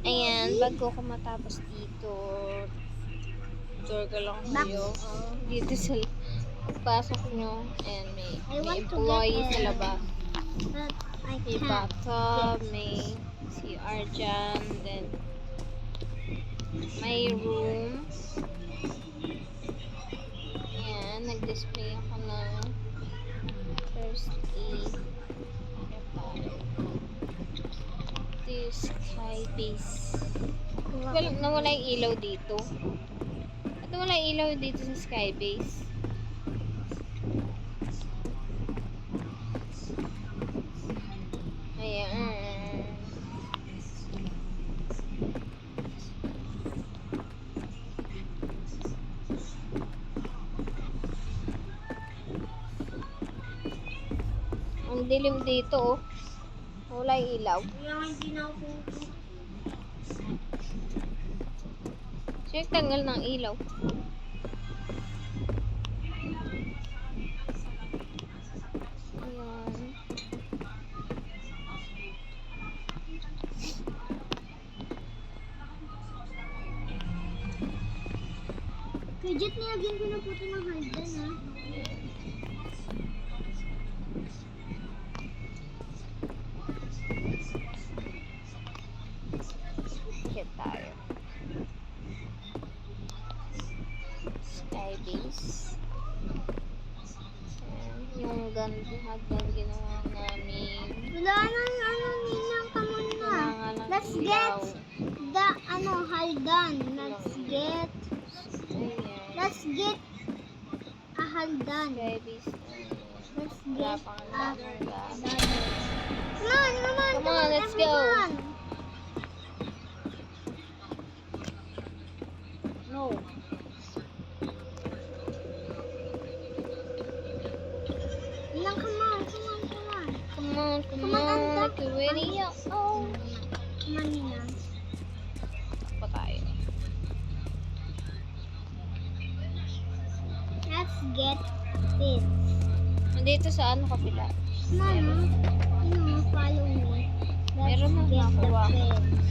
Ayan, bago ko matapos dito, tour ko lang kayo. Dito sa pagpasok nyo, and may employee sa labas. May bathtub, may CR dyan, then may room. Ayan, nag-display ako ng first aid. This sky base. Nawala yung ilaw dito. At nawala yung ilaw dito sa sky base. Ayan. Ang dilim dito, oh. Wala yung ilaw. Siya tanggal ng ilaw. Ayan. Kajit, nilagyan ko na po ito ng hagdan, ha? Hit tayo. Sky base. Ayan. Yung hagdan ginawa namin. Wala na, ninang ka muna. Kailangan ng Let's ilaw. get the, haldan. Ayan. Let's get a haldan. Sky base. Let's Wala get pang a ladder. Come on, Let's go. No. Ninang, come on. Come on. Anak. Get ready. Oh. Come on, ninang. Pa tayo. Let's get this. Nandito sa ano kapila? Mama, follow me. Let's Meron na get the nakuha. pins.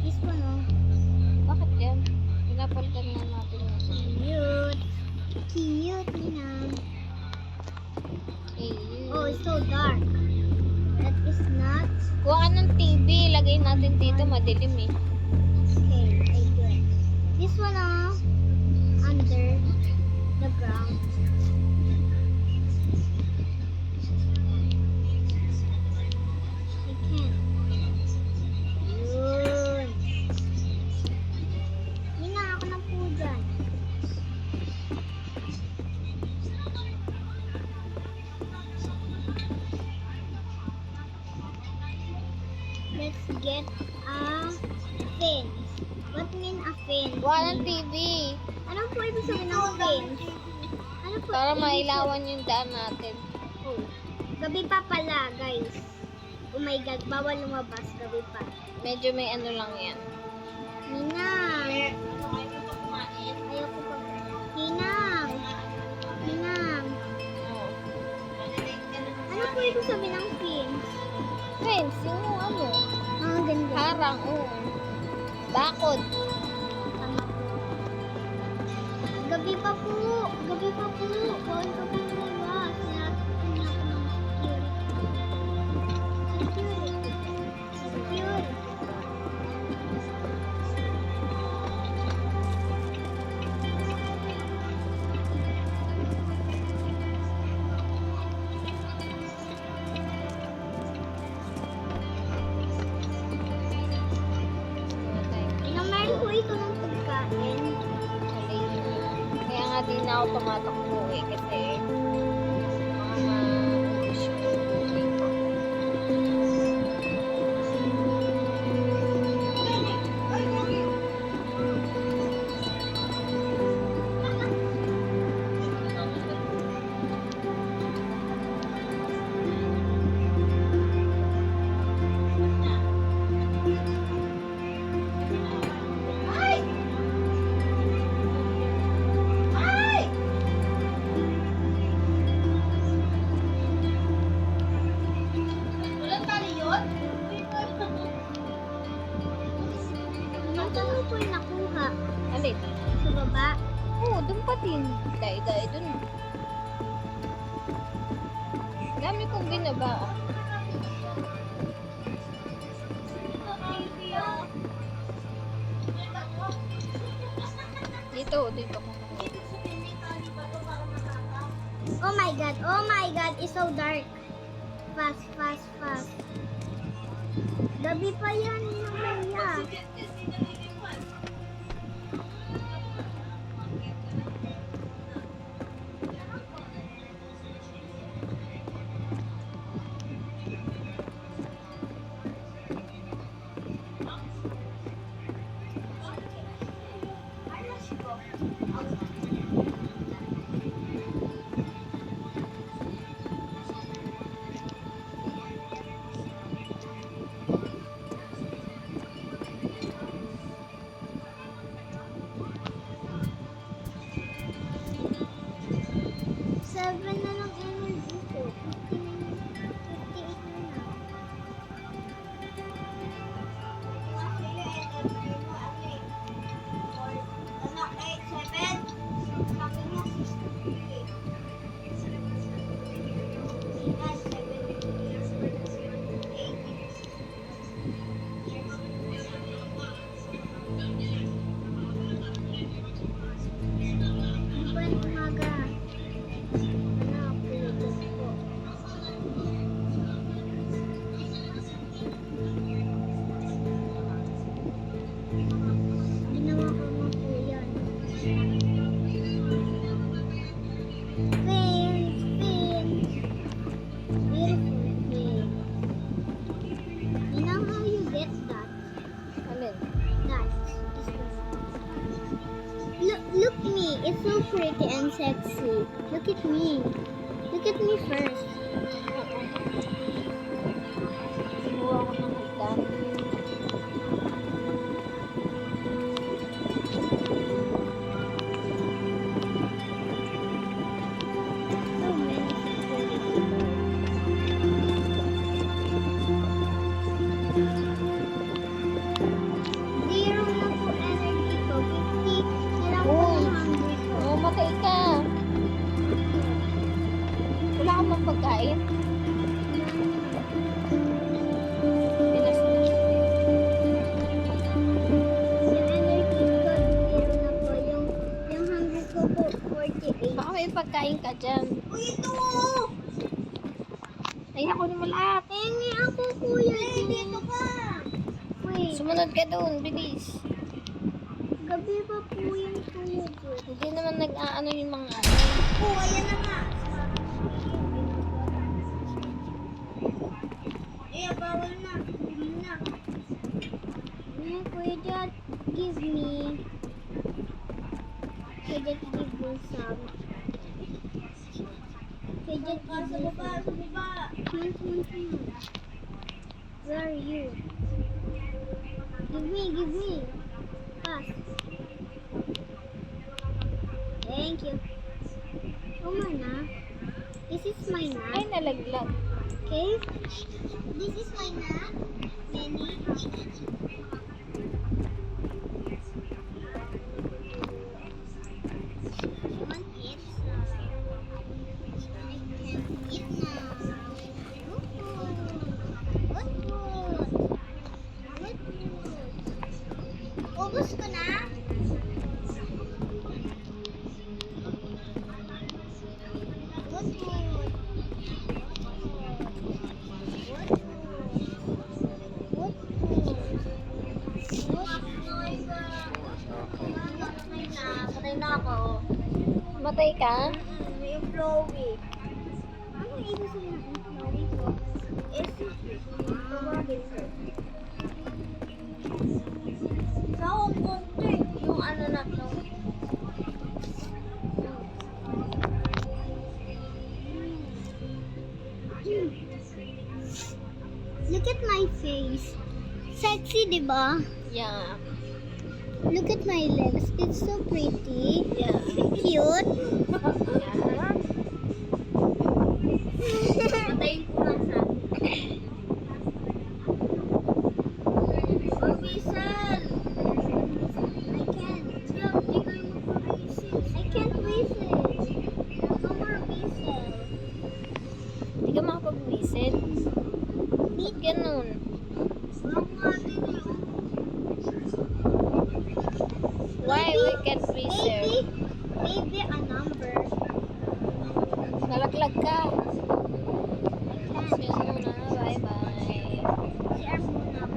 This one, oh. Bakit yan? Pinapalitan na natin yun. Cute. Cute, ninang. Oh, it's so dark. That is not. Kuha ka ng TV. Lagay natin dito. Madilim eh. Okay, I get. This one, oh. Under the ground. I can't. Yun. Ninang, ako na po dyan. Let's get a fence. What mean a fence? Kuha ng TV. Ano po ibig sabihin ng fence? Ano po Para ibig mailawan yung daan natin. sabihin? Oh. Gabi pa pala, guys. Oh my God, bawal lumabas. Gabi pa. Medyo may ano lang yan. Ninang! Ayoko pa. Ninang! Ninang! Oh. Ano po ibig sabihin ng fence? Fence, yung ano. Mga ganda. Harang, oo. Bakod. Tama po. Gabi pa po. Gabi pa po. Bawal ka po lumabas. Sinarapan na ako ng security. Security. Ninang, meron po ito ng pagkain. Kaya nga din ako tumatakbo eh. Kasi mga issue ko. Saan mo po yung nakuha? Alin? Sa baba? Oo, doon pa din. Dai-dai doon. Dami kong binaba. Dito ko. Oh my god, oh my god, it's so dark. Fast, fast, fast. Gabi pa yan, Maya. Seven na lang energy ko. 58 na lang. Buwan umaga. Ano, pilitin ko. Ginawa ko mo po yan. Fins, fins. Beautiful fin. You know how you get that? Alin? That. Look me. It's so pretty and sexy. Look at me. Look at me first. Kinuha ko ng hagdan. So many pretty Zero na po energy ko. 50 na lang po yung hungry ko. Oo, matay ka. Wala ka bang pagkain? Pinas na. Yung energy ko, zero na po. Yung hungry ko po, 48. Baka may pagkain ka dyan. Uy, ito! Ay, ako naman lahat. Pengi ako, kuya. Dito ka. Wait, Sumunod ka doon, bilis. gabi pa po yung kuya ko. Hindi naman nag-aano yung mga ano. Oh, ayan na nga. Eh, bawal na. Hindi na. Eh, Kuya Dad, give me. Kuya Dad, give me some. Kuya Dad, give me some. Come on. Where are you? Give me. Pass. Thank you. Uma na. This is my nap. Ay, nalaglag. Okay? This is my nap. Benny. You want eat? I can eat now. Good food. Good food. Ubus ko na. Good food. Patay na ako. Matay ka? May flowy. Ano ibig sabihin ng flowy ko? Tawagin ko. Sa Hong Kong to eh. Yung ano na to. Look at my face. Sexy, di ba? Yeah. Look at my legs. It's so pretty. Yeah. Cute. Yeah. Patayin ko lang sa. Oh, Whistle! ganun? Wrong nga din eh. Why we can't be there? Maybe a number. Nalaglag ka. I See you muna. Bye-bye. CR muna.